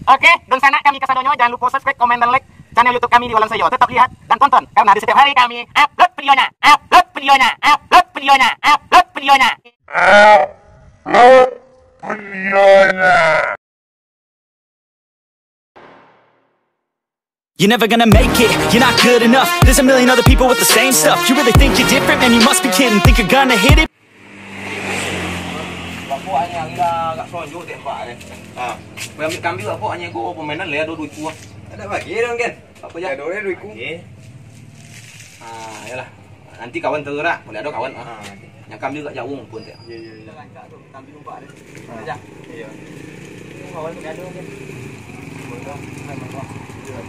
Oke, dan sana kami kesananya jangan lupa subscribe, komen, dan like channel YouTube kami di Walang Sayo. Tetap lihat dan tonton karena di setiap hari kami upload videonya. You're never gonna make it, you're not good enough. There's a million other people with the same stuff. You really think you're different? Man, you must be kidding. Think you're gonna hit it? Bapaknya kita agak sonjuk tembak ni. Ambil kambing bapaknya go permainan le ada duit ku. Ada bagi dong kan. Apa ya? Ada duit ku. Yalah. Nanti kawan terak, boleh ada kawan. Yang kambing agak jauh pun teh. Ya. Kambing umpak ni. Aja. Iya. Kawan boleh ada kan.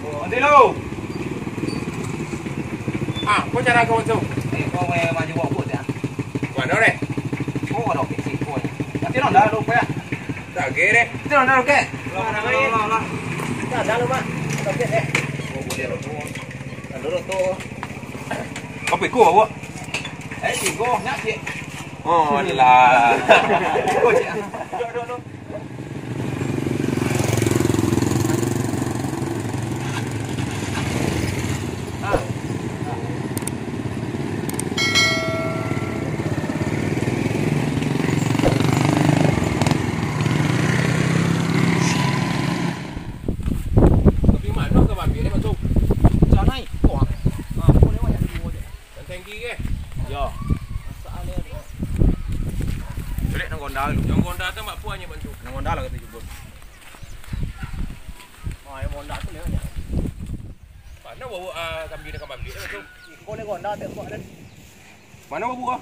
Nanti lu. Kau cara kau tu? Kau maju bawa put ya. Mana deh? Kau ada fiksi kau. Tapi orang dah lupa ya. Tak kira. Itu orang dah lupa. Lah. Tak dah lupa. Tak kira. Oh boleh lupa. Kalau tu. Kau pergi kau bawa. Tiga nak cik. Oh lah. Kau cik. Duduk. Yang Gonda tu mak puanya bantu. Yang Gonda lah kata jemput. Yang Gonda tu lewat. Mana bawa kambing dekat kambing tu bantu. Kau ni Gonda tak buat dah. Mana bawa?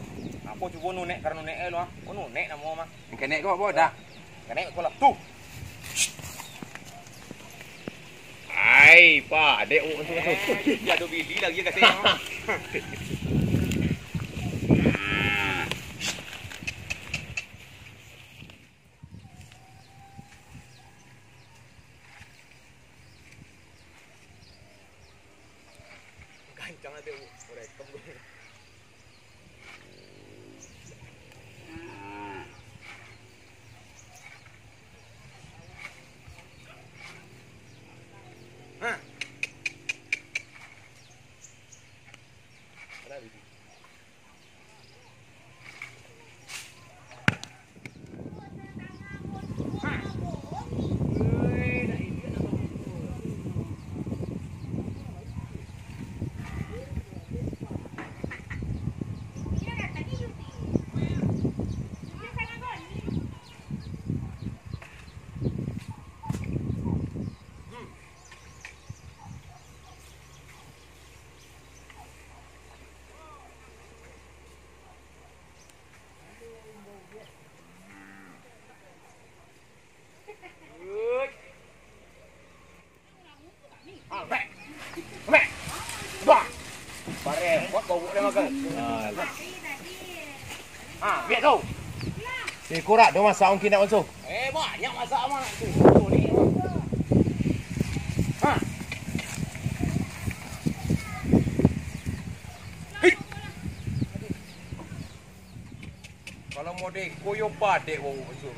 Aku cuba nunek karena nunek lu ah. Kau nunek nama mah. Kenek kau bawa dah. Kenek kau lah tu. Ai, pak, adek bantu. Ya ada bili lagi kat sini. Jangan ada orang kembali. Biar tu. Korak dia masak mungkin nak masuk. Banyak masak mah nak tu. Ni. Kalau model koyo padek bau masuk.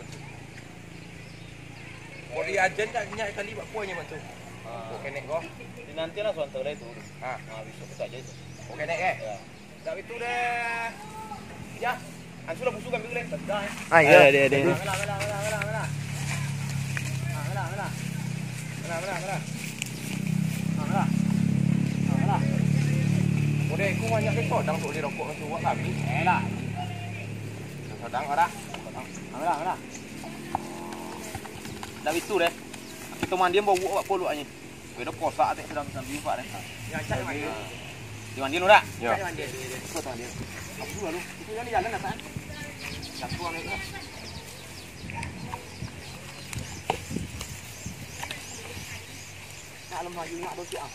Kau dia ajen tak nyak kali buat puanya masuk. Kau kenek kau. Nanti lah suan terlai tu. Besok kita aja itu. Kau kenek ke? Ya. Dah itu dah. Ya. Ansu lah busuk ambil leh. Ya. Dia. Mela. Model aku banyak kesot dang tu dia rokok tu buat kami. Lah. Sedang ada. Mela. Dah itu deh. Kita mandi bawa buat polu aja. Kita kosak tak sedang sambil buat deh. Ya cak mandi. Di mandi lu dah? Ya. Mandi. Kau mandi. Apa dulu lu? Itu yang jalan apaan? Dah tua ni lah. Nak lemah juga nak bosik ah.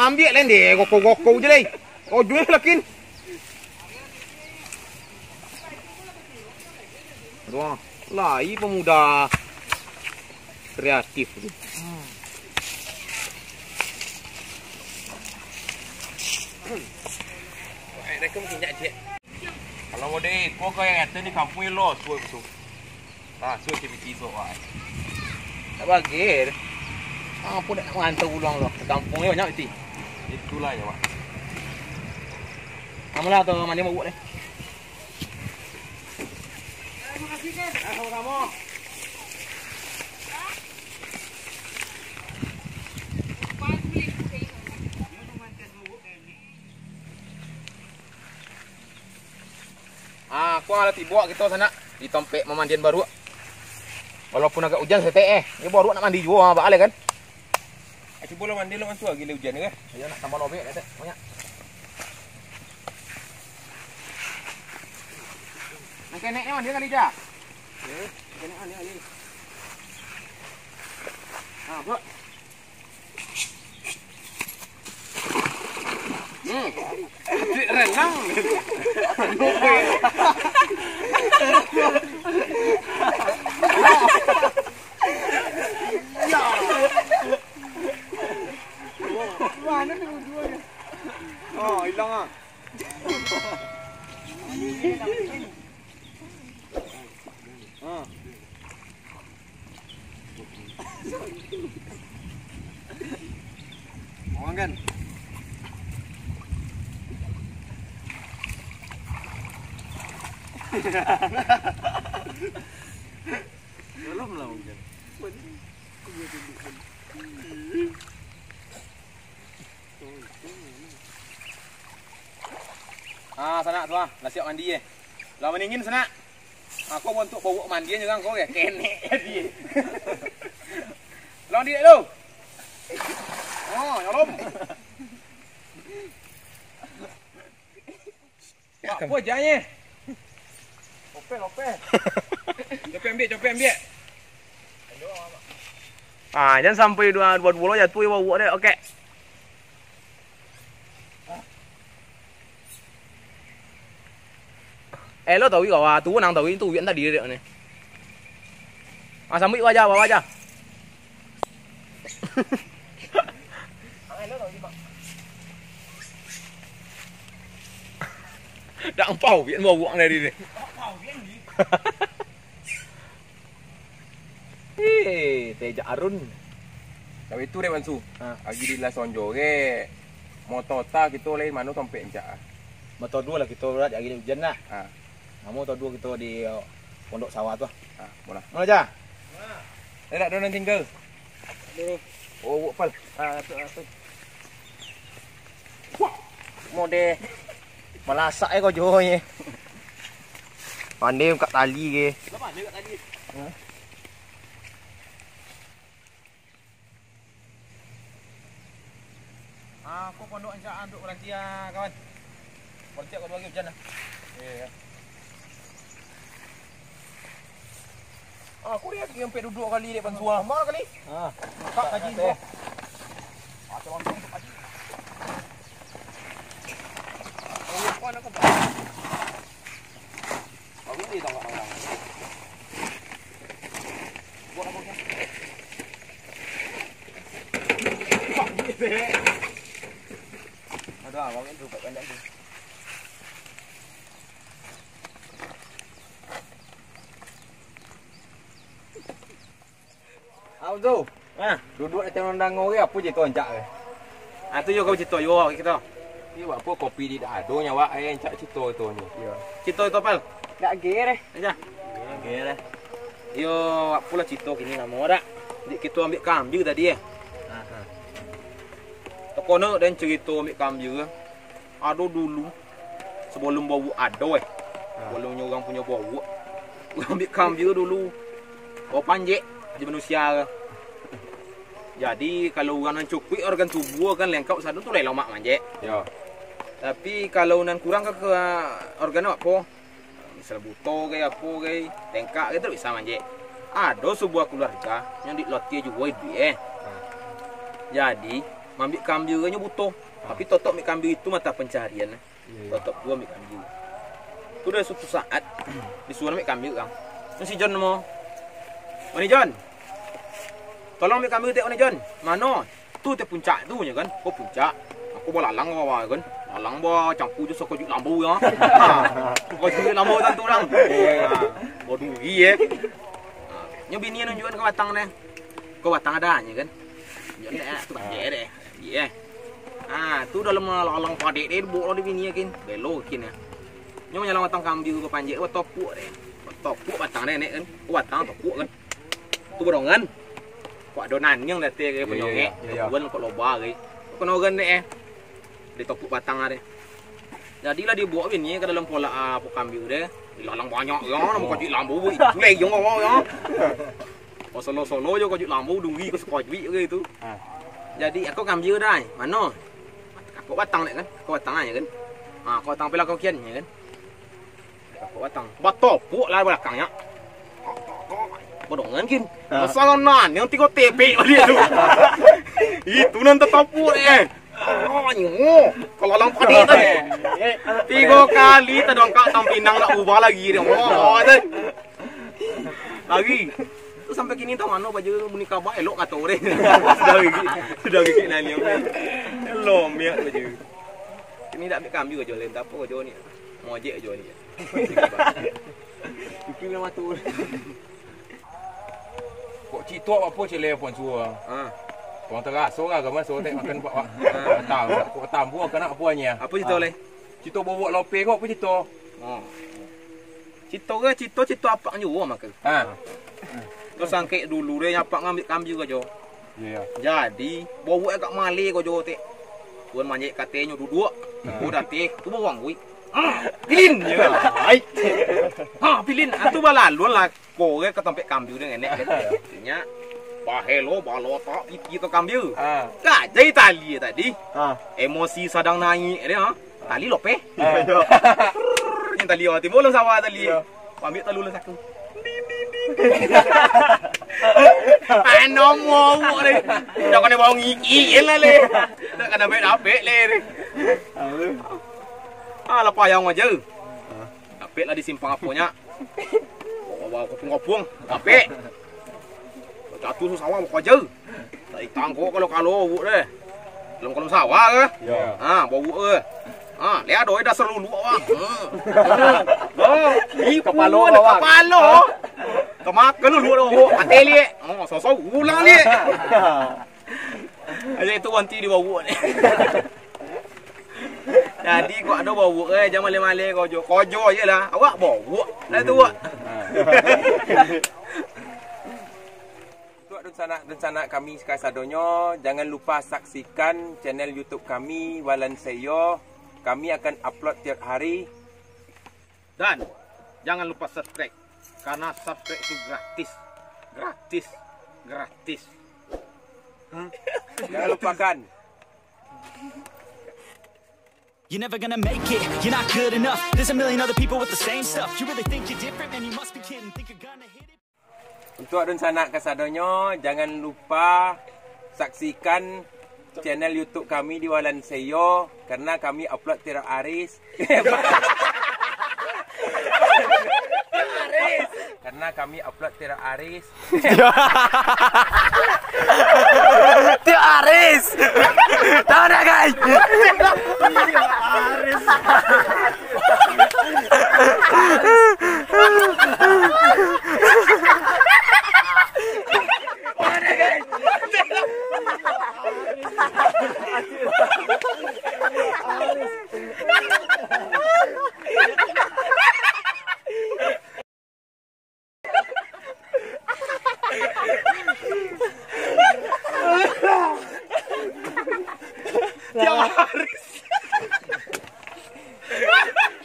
Ambil lah ni, gokok je leh. Oh jual lakin. Wah, lai pemuda kreatif tu. Đây không thì nhận chuyện. Kalau mau deh, kau kau yang ada di kampung lo, suai betul. Ah, suruh CPT tu awak. Tak bagi. Apa nak menghantar ulang lah. Kampung ni banyak mesti. Itulah ya, Pak. Amalah tu mandi mau buat ni. Terima kasih kan. Sama-sama. Aku ada tiba kita sana di tempat memandian baru. Walaupun agak hujan setek dia baru nak mandi juga balik kan. Cuba lo mandi lo mantu lagi hujan ke? Ya nak tambah lobek dah banyak. Nak keneknya mandi kali ja. Ya, kenek mandi kali. Buat. Renang. Mana ni dua-duanya? Oh, hilang ah. Orang kan? Belum lah mungkin. Sana tu lah, dah siap mandi eh. Lah meningin sana. Aku mau untuk bawa mandian juga kau ke? Kenek dia. Long di dulu. Oh, nyolom. Apa jahnya? Lope. Coba ambil. Jangan sampai dua bola jatuh ya bawa deh. Okey. Lo tahu kau tu nang tahu itu viện tadi dia ni. Sambil bawa aja. Dah empau viện bawa dari ni. Teja Arun. Tapi itu deh Mansu. Lagi di La Sonjo ke. Motor tak kita lain mana sampai enjak. Motor dua lah kita berat lagi hujan nak. Motor dua kita di pondok sawah tu. Mana aja? Mana. Dah nak tinggal. Oh, pal. Tu. Mode malasak kau jo ni. Pandai kat tali ke. Pandai kat tali. Aku pondok anjaan untuk berhenti kawan. Berhenti kau bagi hujan lah. Ya. Aku lihat dia sampai duduk kali dia Pansua. Mal kali. Kak haji tu. Calon tu haji. Oh, kau nak apa? Aku ni tak orang. Buat apa kan? Ada abang itu buat pendek tu. Tu. Duduk di tengah dango ke apa je tu encak ke? Tu yo kau cerita yo kita. Ni buat apa kopi di dak ado nyawa encak cerita tu ni. Ya. Cerita tu pal. Dak gere. Aja. Gere. Yo apalah cerita kini nama dak. Dik kita ambil kambing tadi Tokono dan cerita ambil kambing. Ado dulu sebelum bawa ado Sebelum orang punya bawa. Ambil kambing dulu. Bawa panjek di manusia. Jadi kalau orang nan cukup organ tubuh kan lengkap satu tu lain lemak manje. Ya. Tapi kalau nan kurang ke organ apa? Misal buto ke apa ke, tengkak ke tu bisa manje. Ada sebuah keluarga yang dilatih juga dia. Jadi, ambil kambingnya buto. Tapi totok ambil kambing itu mata pencarian. Totok gua ambil kambing. Tu dah suatu saat disuruh ambil kambing kan. Si John mau. Mana John? Tolong ambil kambing tengok ni John. Mana? Tu te puncak tu nya kan. Oh puncak. Aku bawa lalang bawa kan. Lalang bawa campur je sok lambu ya. Kau jadi lambu tentu orang. Bodoh ye. Nyo bini nunjukin ke batang deh. Ke batang adanya kan. Nyo deh, tu banjir deh. Iya. Ah, tu dalam lalang padik deh, bawa di bini yakin. Belo yakin ya. Nyo nyalang batang kambing ke panjir, ke topuk deh. Topuk batang deh nek kan. Ke batang topuk kan. Tu berongan. Kok adonan yang dah teh ke penyongek. Wan kok loba ke. Kok nogan deh. Di topuk batang deh. Jadilah dia bawa bini ke dalam pola apa kambing deh. Lalang banyak ya, nak kau jual lambu, leh yang awak ya. Oh solo-solo je kau jual lambu, dunggi kau sekoi ke itu. Jadi aku kambing dah, mana? Aku batang dek kan, aku batang aja kan. Kau batang pela kau kian kan. Aku batang, batopuk lah belakangnya. Bodongan kin, masalah yang tiga tepe dia tu. Itu nanti topuk kalau lang padi tadi 3 kali terdongkak tampinang nak ubah lagi dia. Lagi. Tu sampai kini tahu mana baju menikah bah elok kata orang. Sudah gigi nali apa. Elok miak baju. Ini dak ambil kambing aja lain tak apa aja ni. Mojek aja ni. Cuki memang tu. Kok cik tua apa cile pun suah. Orang terasa lah ke masa tak makan buat kok tambu kena puanya. Apa cerita leh? Cerita bawa lope kok apa cerita? Cerita apa juga mak. Tu sangkek dulu dia nyapak ngambil kambing aja. Ya. Jadi bawa agak male kau jo tek. Tuan manjek katanya duduk. Udah teh tu bawang gue. Pilin je. Pilin atu balaluan lah kau ke tempat kambing dia enak katanya. Bahelo balota itu kambing. Kak jadi tali tadi. Emosi sedang naik dia. Tali lope. Yang tali awak timbul sawah tali. Ambil talu lah saku. Ano mo ni. Dak kena bau ngiki lah le. Dak kena baik dapet le. Lepas yang aja. Dapet lah di simpang aponya. Bawa kopung-kopung. Dapet. Jatuh sawah mau aja. Tak itang kok kalau buk deh. Dalam kolam sawah ke? Ya. Bawa buk ke. Lihat doi dah seru lu awak. Kepala awak. Kepala. Kemakan lu awak. Mati li. Sosok ulang li. Aja itu nanti dibawa buk ni. Jadi kok ada bawa buk jangan male-male kojo. Kojo je lah. Awak bawa buk. Dah tu awak. Rencana kami sekasadonyo, jangan lupa saksikan channel YouTube kami Walan Seyo. Kami akan upload tiap hari. Dan jangan lupa subscribe karena subscribe itu gratis. Jangan lupakan. You're never gonna make it, you're not good enough. There's a million other people with the same stuff. You really think you're different, man, you must be kidding. Think you're gonna hit it? Untuk rencana kasadonyo, jangan lupa saksikan channel YouTube kami di Walan Seyo karena kami upload tiap hari. Karena kami upload tiap hari. Tiap Aris. Tahu dah guys.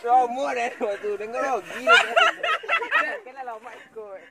Semua dah tu dengar lagi. Kena lama ikut.